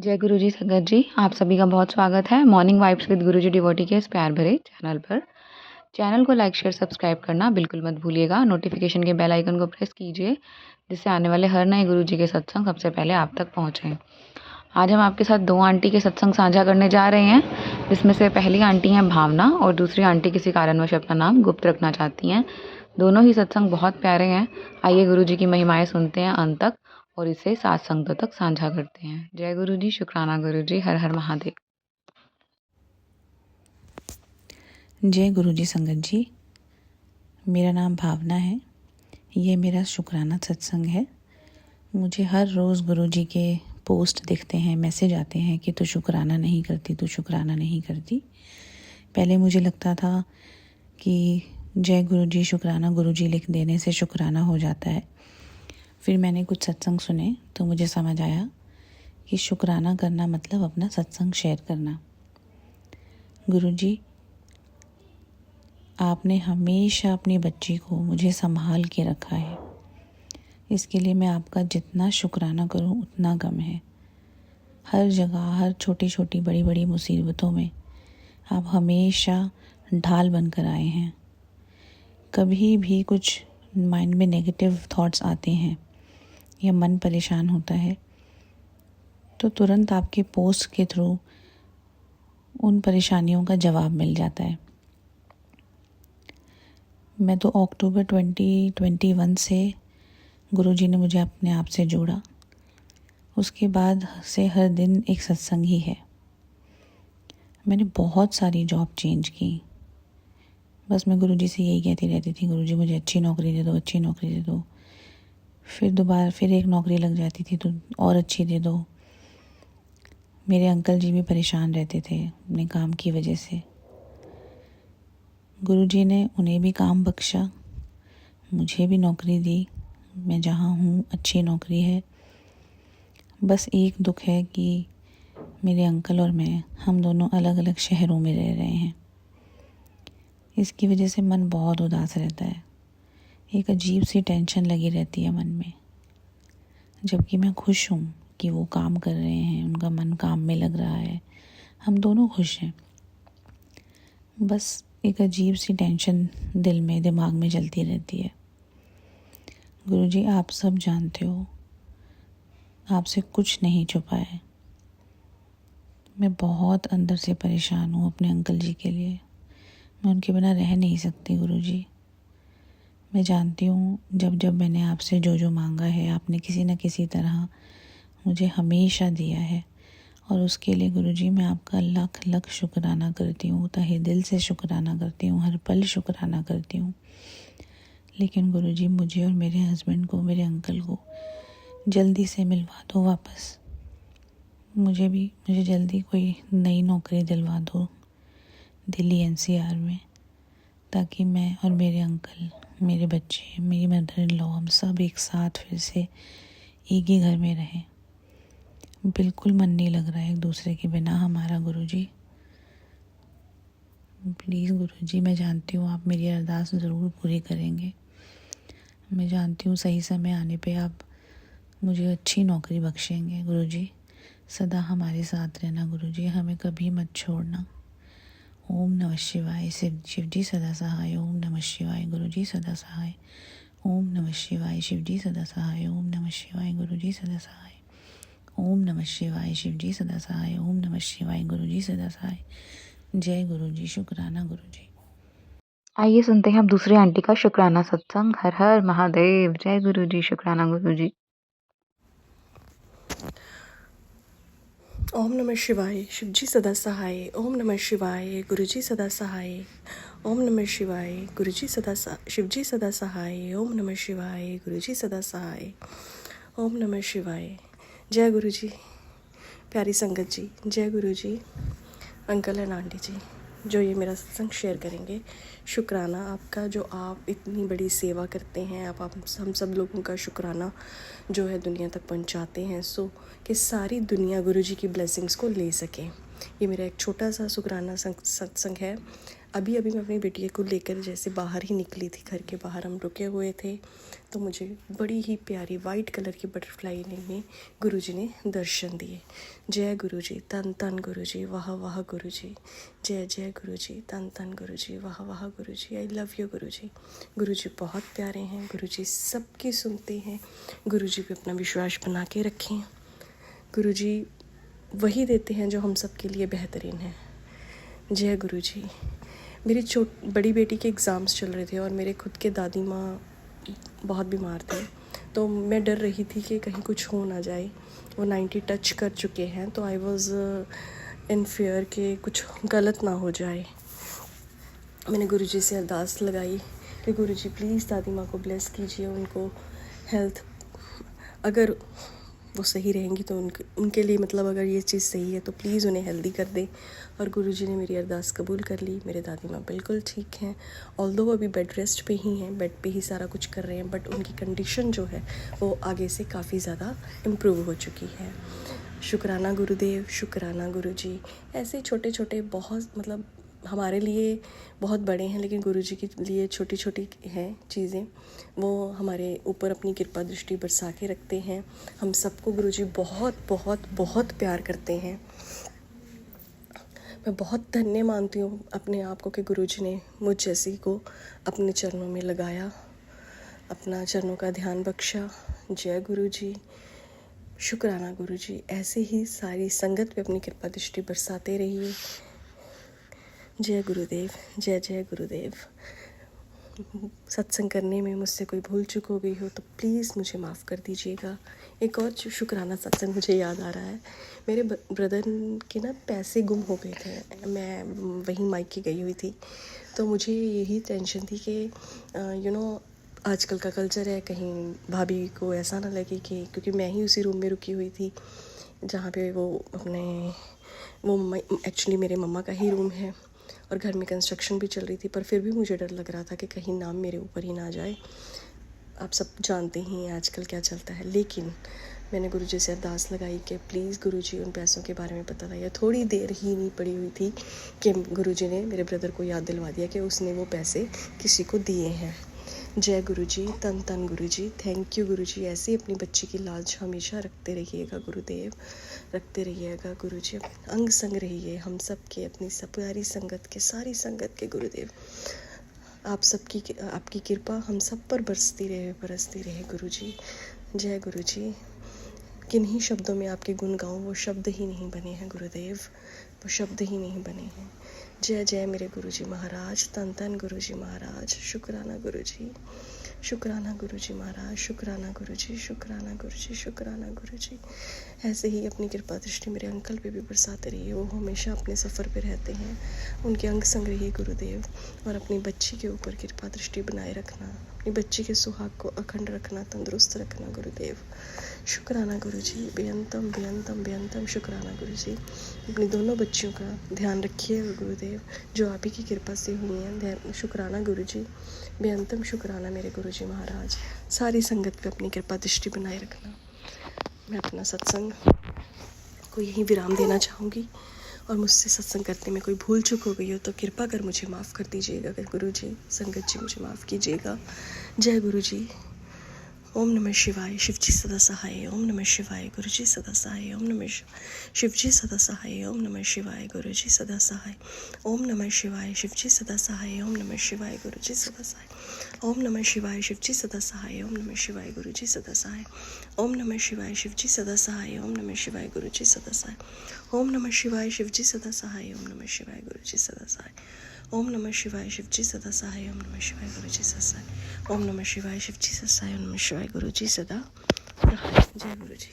जय गुरु जी संगत जी, आप सभी का बहुत स्वागत है morning vibes with Guru ji devotee के इस प्यार भरे चैनल पर। चैनल को लाइक शेयर सब्सक्राइब करना बिल्कुल मत भूलिएगा। नोटिफिकेशन के बेल आइकन को प्रेस कीजिए जिससे आने वाले हर नए गुरु जी के सत्संग सबसे पहले आप तक पहुँचें। आज हम आपके साथ 2 आंटी के सत्संग साझा करने जा रहे हैं, जिसमें से पहली आंटी हैं भावना और दूसरी आंटी किसी कारणवश अपना नाम गुप्त रखना चाहती हैं। दोनों ही सत्संग बहुत प्यारे हैं। आइए गुरु जी की महिमाएं सुनते हैं अंत तक और इसे 7 संगतों तक साझा करते हैं। जय गुरु जी, शुक्राना गुरु जी, हर हर महादेव। जय गुरु जी संगत जी, मेरा नाम भावना है। ये मेरा शुक्राना सत्संग है। मुझे हर रोज़ गुरु जी के पोस्ट दिखते हैं, मैसेज आते हैं कि तू शुक्राना नहीं करती, तू शुक्राना नहीं करती। पहले मुझे लगता था कि जय गुरु जी शुक्राना गुरु जी लिख देने से शुक्राना हो जाता है। फिर मैंने कुछ सत्संग सुने तो मुझे समझ आया कि शुक्राना करना मतलब अपना सत्संग शेयर करना। गुरु जी, आपने हमेशा अपनी बच्ची को मुझे संभाल के रखा है। इसके लिए मैं आपका जितना शुक्राना करूं उतना कम है। हर जगह, हर छोटी छोटी बड़ी बड़ी मुसीबतों में आप हमेशा ढाल बनकर आए हैं। कभी भी कुछ माइंड में नेगेटिव थॉट्स आते हैं या मन परेशान होता है तो तुरंत आपके पोस्ट के थ्रू उन परेशानियों का जवाब मिल जाता है। मैं तो अक्टूबर 2021 से गुरुजी ने मुझे अपने आप से जोड़ा। उसके बाद से हर दिन एक सत्संग ही है। मैंने बहुत सारी जॉब चेंज की। बस मैं गुरुजी से यही कहती रहती थी, गुरुजी मुझे अच्छी नौकरी दे दो, अच्छी नौकरी दे दो। फिर दोबारा फिर एक नौकरी लग जाती थी तो और अच्छी दे दो। मेरे अंकल जी भी परेशान रहते थे अपने काम की वजह से। गुरुजी ने उन्हें भी काम बख्शा, मुझे भी नौकरी दी। मैं जहाँ हूँ अच्छी नौकरी है। बस एक दुख है कि मेरे अंकल और मैं हम दोनों अलग अलग शहरों में रह रहे हैं। इसकी वजह से मन बहुत उदास रहता है। एक अजीब सी टेंशन लगी रहती है मन में, जबकि मैं खुश हूँ कि वो काम कर रहे हैं, उनका मन काम में लग रहा है, हम दोनों खुश हैं। बस एक अजीब सी टेंशन दिल में, दिमाग में चलती रहती है। गुरुजी, आप सब जानते हो, आपसे कुछ नहीं छुपा है। मैं बहुत अंदर से परेशान हूँ अपने अंकल जी के लिए। मैं उनके बिना रह नहीं सकती गुरुजी। मैं जानती हूँ जब जब मैंने आपसे जो जो मांगा है, आपने किसी न किसी तरह मुझे हमेशा दिया है। और उसके लिए गुरुजी मैं आपका लाख लाख शुक्राना करती हूँ, तहे दिल से शुक्राना करती हूँ, हर पल शुक्राना करती हूँ। लेकिन गुरुजी, मुझे और मेरे हस्बैंड को, मेरे अंकल को जल्दी से मिलवा दो वापस। मुझे जल्दी कोई नई नौकरी दिलवा दो दिल्ली एनसीआर में, ताकि मैं और मेरे अंकल, मेरे बच्चे, मेरी मदर इन लॉ, हम सब एक साथ फिर से एक ही घर में रहें। बिल्कुल मन नहीं लग रहा है एक दूसरे के बिना हमारा गुरुजी। प्लीज़ गुरुजी, मैं जानती हूँ आप मेरी अरदास ज़रूर पूरी करेंगे। मैं जानती हूँ सही समय आने पे आप मुझे अच्छी नौकरी बख्शेंगे गुरुजी। सदा हमारे साथ रहना गुरुजी, हमें कभी मत छोड़ना। ओम नमः शिवाय। शिव जी सदा सहाय। ओम नमः शिवाय। गुरुजी सदा सहाय। ओम नमः शिवाय। शिव जी सदा सहाय। ओम नमः शिवाय। गुरुजी सदा सहाय। ओम नमः शिवाय। शिव जी सदा सहाय। ओम नमः शिवाय। गुरुजी सदा सहाय। जय गुरुजी, शुक्राना गुरुजी। आइए सुनते हैं अब दूसरी आंटी का शुक्राना सत्संग। हर हर महादेव। जय गुरु जी, शुक्राना गुरु जी। ओम नमः शिवाय। शिवजी सदा सहाय। ओम नमः शिवाय। गुरुजी सदा सहाय। ओम नमः शिवाय। शिवजी सदा सहाय। ओम नमः शिवाय। गुरुजी सदा सहाय। ओम नमः शिवाय। जय गुरुजी। प्यारी संगत जी, जय गुरुजी। अंकल एंड आंटी जी जो ये मेरा सत्संग शेयर करेंगे, शुक्राना आपका, जो आप इतनी बड़ी सेवा करते हैं। आप हम सब लोगों का शुक्राना जो है दुनिया तक पहुंचाते हैं, सो कि सारी दुनिया गुरुजी की ब्लेसिंग्स को ले सके। ये मेरा एक छोटा सा शुक्राना सत्संग है। अभी अभी मैं अपनी बेटी को लेकर जैसे बाहर ही निकली थी, घर के बाहर हम रुके हुए थे, तो मुझे बड़ी ही प्यारी वाइट कलर की बटरफ्लाई में गुरुजी ने दर्शन दिए। जय गुरुजी, तन तन गुरुजी, वाह वाह गुरुजी, जय जय गुरुजी, तन तन गुरुजी, वाह वाह गुरुजी, आई लव यू गुरुजी। गुरुजी बहुत प्यारे हैं, गुरुजी सबकी सुनते हैं। गुरुजी पे अपना विश्वास बना के रखें। गुरुजी वही देते हैं जो हम सब के लिए बेहतरीन है। जय गुरुजी। मेरी बड़ी बेटी के एग्ज़ाम्स चल रहे थे और मेरे खुद के दादी माँ बहुत बीमार थे, तो मैं डर रही थी कि कहीं कुछ हो ना जाए। वो 90 टच कर चुके हैं, तो आई वॉज़ इन फेयर कि कुछ गलत ना हो जाए। मैंने गुरुजी से अरदास लगाई कि गुरुजी प्लीज़ दादी माँ को ब्लेस कीजिए, उनको हेल्थ, अगर वो सही रहेंगी तो उनके लिए, मतलब अगर ये चीज़ सही है तो प्लीज़ उन्हें हेल्दी कर दें। और गुरुजी ने मेरी अरदास कबूल कर ली। मेरे दादी माँ बिल्कुल ठीक हैं, ऑल्दो वो अभी बेड रेस्ट पे ही हैं, बेड पे ही सारा कुछ कर रहे हैं, बट उनकी कंडीशन जो है वो आगे से काफ़ी ज़्यादा इम्प्रूव हो चुकी है। शुक्राना गुरुदेव, शुक्राना गुरुजी। ऐसे छोटे छोटे बहुत, मतलब हमारे लिए बहुत बड़े हैं, लेकिन गुरुजी के लिए छोटी छोटी हैं चीज़ें, वो हमारे ऊपर अपनी कृपा दृष्टि बरसा के रखते हैं। हम सबको गुरुजी बहुत बहुत बहुत प्यार करते हैं। मैं बहुत धन्य मानती हूँ अपने आप को कि गुरुजी ने मुझ जैसी को अपने चरणों में लगाया, अपना चरणों का ध्यान बख्शा। जय गुरुजी, शुक्राना गुरुजी। ऐसे ही सारी संगत पे अपनी कृपा दृष्टि बरसाते रहिए। जय गुरुदेव, जय जय गुरुदेव। सत्संग करने में मुझसे कोई भूल चूक हो गई हो तो प्लीज़ मुझे माफ़ कर दीजिएगा। एक और शुक्राना सत्संग मुझे याद आ रहा है। मेरे ब्रदर के ना पैसे गुम हो गए थे, मैं वहीं मायके गई हुई थी, तो मुझे यही टेंशन थी कि आजकल का कल्चर है, कहीं भाभी को ऐसा ना लगे कि, क्योंकि मैं ही उसी रूम में रुकी हुई थी जहाँ पे वो एक्चुअली मेरे मम्मा का ही रूम है, और घर में कंस्ट्रक्शन भी चल रही थी, पर फिर भी मुझे डर लग रहा था कि कहीं नाम मेरे ऊपर ही ना जाए। आप सब जानते ही हैं आजकल क्या चलता है। लेकिन मैंने गुरुजी से अरदास लगाई कि प्लीज़ गुरुजी उन पैसों के बारे में पता लगाइए। थोड़ी देर ही नहीं पड़ी हुई थी कि गुरुजी ने मेरे ब्रदर को याद दिलवा दिया कि उसने वो पैसे किसी को दिए हैं। जय गुरुजी, तन तन गुरुजी, थैंक यू गुरुजी। ऐसे अपनी बच्ची की लाज हमेशा रखते रहिएगा गुरुदेव, रखते रहिएगा गुरुजी। अंग संग रहिए हम सब के, अपनी सब प्यारी संगत के, सारी संगत के गुरुदेव। आप सबकी, आपकी कृपा हम सब पर बरसती रहे गुरुजी। जय गुरुजी। किन्हीं शब्दों में आपके गुण गाऊं, वो शब्द ही नहीं बने हैं गुरुदेव, वो शब्द ही नहीं बने हैं। जय जय मेरे गुरुजी महाराज, तन तन गुरुजी महाराज। शुक्राना गुरुजी, शुक्राना गुरुजी महाराज, शुक्राना गुरुजी, शुक्राना गुरुजी, शुक्राना गुरुजी। ऐसे ही अपनी कृपा दृष्टि मेरे अंकल पे भी बरसाते रहिए, वो हमेशा अपने सफ़र पे रहते हैं, उनके अंग संग रहिए गुरुदेव। और अपनी बच्ची के ऊपर कृपा दृष्टि बनाए रखना, अपनी बच्ची के सुहाग को अखंड रखना, तंदुरुस्त रखना गुरुदेव। शुक्राना गुरुजी, बेअंतम बेअंतम बेअंतम शुक्राना गुरुजी। अपनी दोनों बच्चियों का ध्यान रखिए गुरुदेव, जो आप ही की कृपा से हुई हैं। शुक्राना गुरुजी, बेअंतम शुक्राना मेरे गुरुजी महाराज। सारी संगत पे अपनी कृपा दृष्टि बनाए रखना। मैं अपना सत्संग को यहीं विराम देना चाहूँगी, और मुझसे सत्संग करने में कोई भूल चूक हो गई हो तो कृपा कर मुझे माफ़ कर दीजिएगा गुरुजी, संगत जी मुझे माफ़ कीजिएगा। जय गुरुजी। ओम नमः शिवाय, शिवजी सदा सहाय। ओम नमः शिवाय, गुरुजी सदा सहाय। ओम नमः शिवजी सदा सहाय। ओम नमः शिवाय, गुरुजी सदा सहाय। ओम नमः शिवाय, शिवजी सदा सहाय। ओम नमः शिवाय, गुरुजी सदा सहाय। ओम नमः शिवाय, शिवजी सदा सहाय। ओम नमः शिवाय, गुरुजी सदा सहाय। ओम नमः शिवाय, शिवजी सदा सहाय। ओम नमः शिवाय, गुरुजी सदा सहाय। ओम नमः शिवाय, शिवजी सदा सहाय। ओम नमः शिवाय, गुरुजी सदा सहाय। ओम नमः शिवाय, शिवजी सदा सहाय। ओम नमः शिवाय, गुरुजी सदा सहाय। ओम नमः शिवाय, शिवजी सदा सहाय। ओम नमः शिवाय, गुरुजी सदा सहाय। जय गुरुजी।